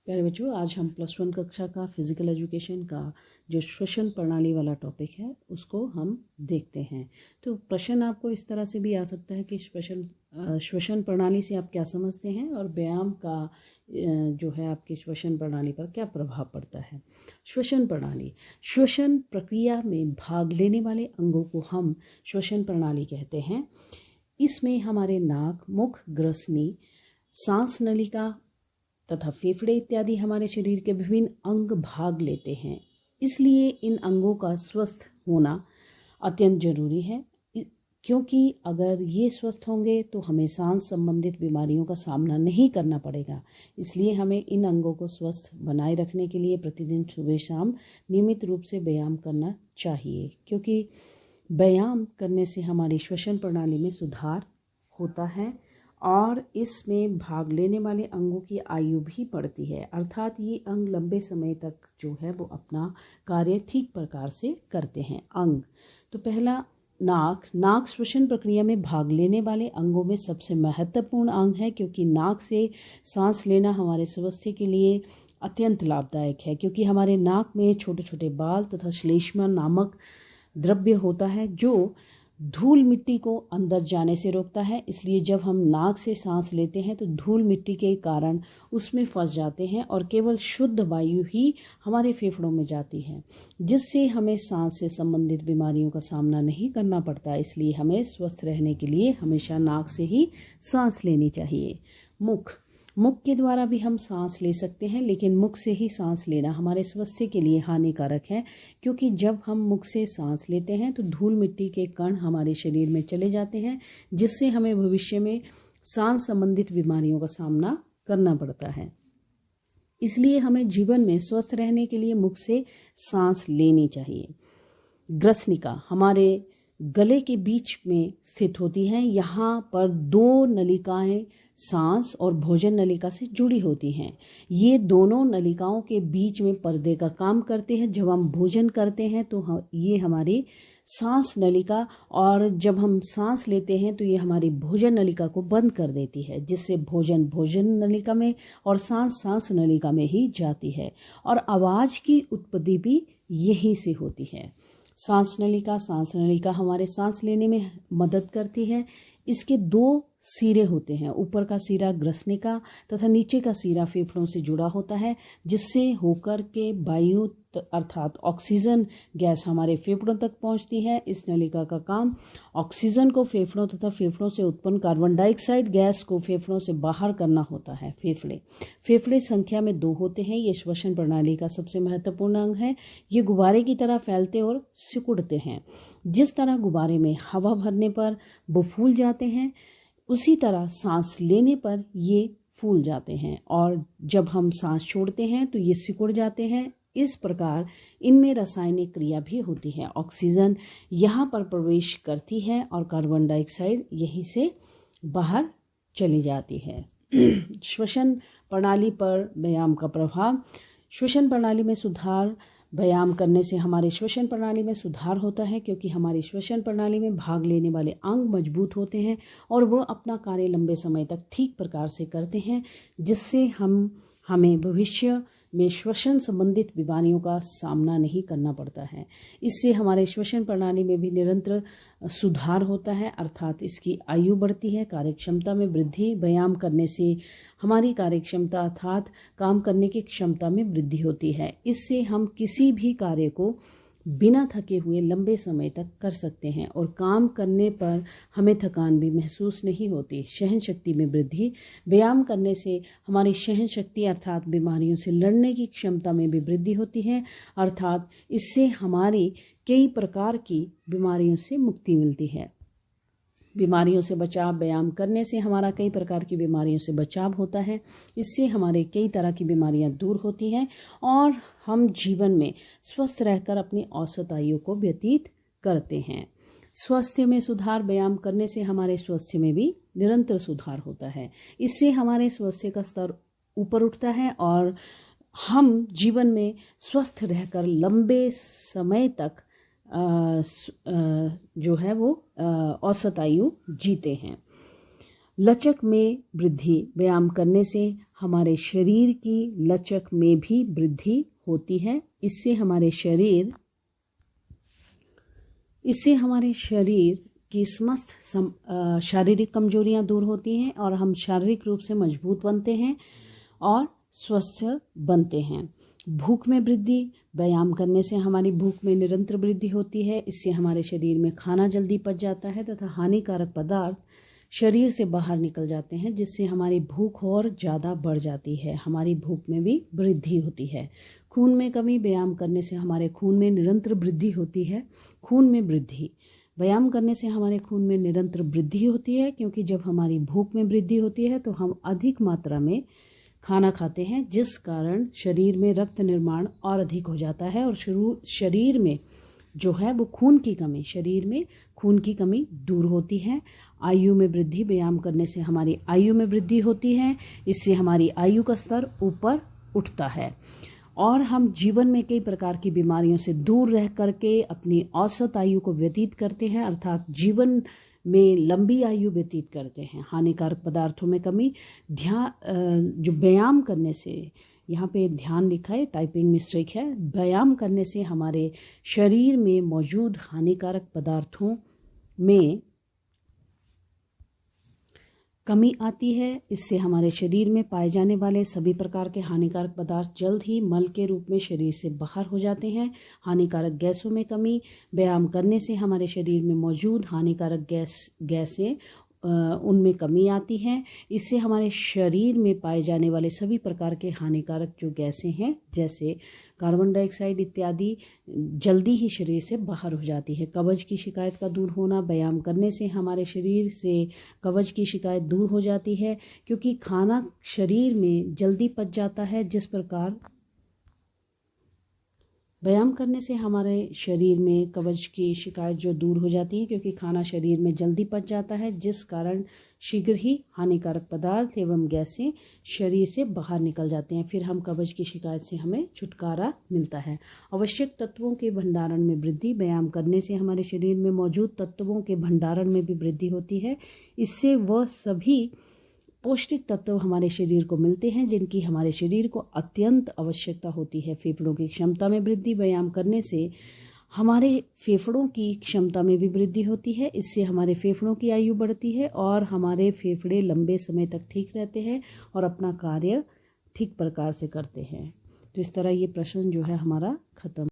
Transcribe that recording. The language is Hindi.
प्यारे बच्चों, आज हम +1 कक्षा का फिज़िकल एजुकेशन का जो श्वसन प्रणाली वाला टॉपिक है उसको हम देखते हैं। तो प्रश्न आपको इस तरह से भी आ सकता है कि श्वसन प्रणाली से आप क्या समझते हैं और व्यायाम का जो है आपकी श्वसन प्रणाली पर क्या प्रभाव पड़ता है। श्वसन प्रणाली, श्वसन प्रक्रिया में भाग लेने वाले अंगों को हम श्वसन प्रणाली कहते हैं। इसमें हमारे नाक, मुख, ग्रसनी, सांस नलिका तथा फेफड़े इत्यादि हमारे शरीर के विभिन्न अंग भाग लेते हैं। इसलिए इन अंगों का स्वस्थ होना अत्यंत जरूरी है, क्योंकि अगर ये स्वस्थ होंगे तो हमें सांस संबंधित बीमारियों का सामना नहीं करना पड़ेगा। इसलिए हमें इन अंगों को स्वस्थ बनाए रखने के लिए प्रतिदिन सुबह शाम नियमित रूप से व्यायाम करना चाहिए, क्योंकि व्यायाम करने से हमारी श्वसन प्रणाली में सुधार होता है और इसमें भाग लेने वाले अंगों की आयु भी बढ़ती है, अर्थात ये अंग लंबे समय तक जो है वो अपना कार्य ठीक प्रकार से करते हैं। अंग, तो पहला नाक श्वसन प्रक्रिया में भाग लेने वाले अंगों में सबसे महत्वपूर्ण अंग है, क्योंकि नाक से सांस लेना हमारे स्वास्थ्य के लिए अत्यंत लाभदायक है, क्योंकि हमारे नाक में छोटे छोटे बाल तथा श्लेष्मा नामक द्रव्य होता है जो धूल मिट्टी को अंदर जाने से रोकता है। इसलिए जब हम नाक से सांस लेते हैं तो धूल मिट्टी के कारण उसमें फंस जाते हैं और केवल शुद्ध वायु ही हमारे फेफड़ों में जाती है, जिससे हमें सांस से संबंधित बीमारियों का सामना नहीं करना पड़ता। इसलिए हमें स्वस्थ रहने के लिए हमेशा नाक से ही सांस लेनी चाहिए। मुख के द्वारा भी हम सांस ले सकते हैं, लेकिन मुख से ही सांस लेना हमारे स्वास्थ्य के लिए हानिकारक है, क्योंकि जब हम मुख से सांस लेते हैं तो धूल मिट्टी के कण हमारे शरीर में चले जाते हैं, जिससे हमें भविष्य में सांस संबंधित बीमारियों का सामना करना पड़ता है। इसलिए हमें जीवन में स्वस्थ रहने के लिए मुख से सांस लेनी चाहिए। ग्रसनिका हमारे गले के बीच में स्थित होती हैं। यहाँ पर 2 नलिकाएं सांस और भोजन नलिका से जुड़ी होती हैं। ये दोनों नलिकाओं के बीच में पर्दे का काम करते हैं। जब हम भोजन करते हैं तो ये हमारी सांस नलिका, और जब हम सांस लेते हैं तो ये हमारी भोजन नलिका को बंद कर देती है, जिससे भोजन नलिका में और सांस नलिका में ही जाती है और आवाज़ की उत्पत्ति भी यहीं से होती है। सांस नलिका हमारे सांस लेने में मदद करती है। इसके 2 सिरे होते हैं, ऊपर का सिरा ग्रसनिका तथा नीचे का सिरा फेफड़ों से जुड़ा होता है, जिससे होकर के वायु अर्थात ऑक्सीजन गैस हमारे फेफड़ों तक पहुंचती है। इस नलिका का काम ऑक्सीजन को फेफड़ों तथा फेफड़ों से उत्पन्न कार्बन डाइऑक्साइड गैस को फेफड़ों से बाहर करना होता है। फेफड़े संख्या में 2 होते हैं। ये श्वसन प्रणाली का सबसे महत्वपूर्ण अंग है। ये गुब्बारे की तरह फैलते और सिकुड़ते हैं। जिस तरह गुब्बारे में हवा भरने पर वो फूल जाते हैं, उसी तरह सांस लेने पर ये फूल जाते हैं, और जब हम सांस छोड़ते हैं तो ये सिकुड़ जाते हैं। इस प्रकार इनमें रासायनिक क्रिया भी होती है। ऑक्सीजन यहाँ पर प्रवेश करती है और कार्बन डाइऑक्साइड यहीं से बाहर चली जाती है। श्वसन प्रणाली पर व्यायाम का प्रभाव। श्वसन प्रणाली में सुधार, व्यायाम करने से हमारे श्वसन प्रणाली में सुधार होता है, क्योंकि हमारी श्वसन प्रणाली में भाग लेने वाले अंग मजबूत होते हैं और वो अपना कार्य लंबे समय तक ठीक प्रकार से करते हैं, जिससे हमें भविष्य में श्वसन संबंधित बीमारियों का सामना नहीं करना पड़ता है। इससे हमारे श्वसन प्रणाली में भी निरंतर सुधार होता है, अर्थात इसकी आयु बढ़ती है, कार्यक्षमता में वृद्धि। व्यायाम करने से हमारी कार्यक्षमता अर्थात काम करने की क्षमता में वृद्धि होती है। इससे हम किसी भी कार्य को बिना थके हुए लंबे समय तक कर सकते हैं और काम करने पर हमें थकान भी महसूस नहीं होती। सहन शक्ति में वृद्धि। व्यायाम करने से हमारी सहन शक्ति अर्थात बीमारियों से लड़ने की क्षमता में भी वृद्धि होती है, अर्थात इससे हमारी कई प्रकार की बीमारियों से मुक्ति मिलती है। बीमारियों से बचाव, व्यायाम करने से हमारा कई प्रकार की बीमारियों से बचाव होता है। इससे हमारे कई तरह की बीमारियां दूर होती हैं और हम जीवन में स्वस्थ रहकर अपनी औसत आयु को व्यतीत करते हैं। स्वास्थ्य में सुधार, व्यायाम करने से हमारे स्वास्थ्य में भी निरंतर सुधार होता है। इससे हमारे स्वास्थ्य का स्तर ऊपर उठता है और हम जीवन में स्वस्थ रहकर लंबे समय तक जो है वो औसत आयु जीते हैं। लचक में वृद्धि, व्यायाम करने से हमारे शरीर की लचक में भी वृद्धि होती है। इससे हमारे शरीर की समस्त शारीरिक कमजोरियां दूर होती हैं और हम शारीरिक रूप से मजबूत बनते हैं और स्वस्थ बनते हैं। भूख में वृद्धि, व्यायाम करने से हमारी भूख में निरंतर वृद्धि होती है। इससे हमारे शरीर में खाना जल्दी पच जाता है तथा हानिकारक पदार्थ शरीर से बाहर निकल जाते हैं, जिससे हमारी भूख और ज़्यादा बढ़ जाती है। हमारी भूख में भी वृद्धि होती है। खून में कमी, व्यायाम करने से हमारे खून में निरंतर वृद्धि होती है। खून में वृद्धि, व्यायाम करने से हमारे खून में निरंतर वृद्धि होती है, क्योंकि जब हमारी भूख में वृद्धि होती है तो हम अधिक मात्रा में खाना खाते हैं, जिस कारण शरीर में रक्त निर्माण और अधिक हो जाता है और शरीर में जो है वो शरीर में खून की कमी दूर होती है। आयु में वृद्धि, व्यायाम करने से हमारी आयु में वृद्धि होती है। इससे हमारी आयु का स्तर ऊपर उठता है और हम जीवन में कई प्रकार की बीमारियों से दूर रह करके अपनी औसत आयु को व्यतीत करते हैं, अर्थात जीवन में लंबी आयु व्यतीत करते हैं। हानिकारक पदार्थों में कमी, जो व्यायाम करने से, यहाँ पे ध्यान लिखा है, टाइपिंग मिस्टेक है, व्यायाम करने से हमारे शरीर में मौजूद हानिकारक पदार्थों में कमी आती है। इससे हमारे शरीर में पाए जाने वाले सभी प्रकार के हानिकारक पदार्थ जल्द ही मल के रूप में शरीर से बाहर हो जाते हैं। हानिकारक गैसों में कमी, व्यायाम करने से हमारे शरीर में मौजूद हानिकारक गैसें उनमें कमी आती है। इससे हमारे शरीर में पाए जाने वाले सभी प्रकार के हानिकारक जो गैसें हैं, जैसे कार्बन डाइऑक्साइड इत्यादि, जल्दी ही शरीर से बाहर हो जाती है। कब्ज की शिकायत का दूर होना, व्यायाम करने से हमारे शरीर से कब्ज की शिकायत दूर हो जाती है, क्योंकि खाना शरीर में जल्दी पच जाता है। जिस प्रकार व्यायाम करने से हमारे शरीर में कब्ज की शिकायत जो दूर हो जाती है, क्योंकि खाना शरीर में जल्दी पच जाता है, जिस कारण शीघ्र ही हानिकारक पदार्थ एवं गैसें शरीर से बाहर निकल जाते हैं। फिर हम कब्ज की शिकायत से हमें छुटकारा मिलता है। आवश्यक तत्वों के भंडारण में वृद्धि, व्यायाम करने से हमारे शरीर में मौजूद तत्वों के भंडारण में भी वृद्धि होती है। इससे वह सभी पौष्टिक तत्व हमारे शरीर को मिलते हैं जिनकी हमारे शरीर को अत्यंत आवश्यकता होती है। फेफड़ों की क्षमता में वृद्धि, व्यायाम करने से हमारे फेफड़ों की क्षमता में भी वृद्धि होती है। इससे हमारे फेफड़ों की आयु बढ़ती है और हमारे फेफड़े लंबे समय तक ठीक रहते हैं और अपना कार्य ठीक प्रकार से करते हैं। तो इस तरह ये प्रश्न जो है हमारा खत्म।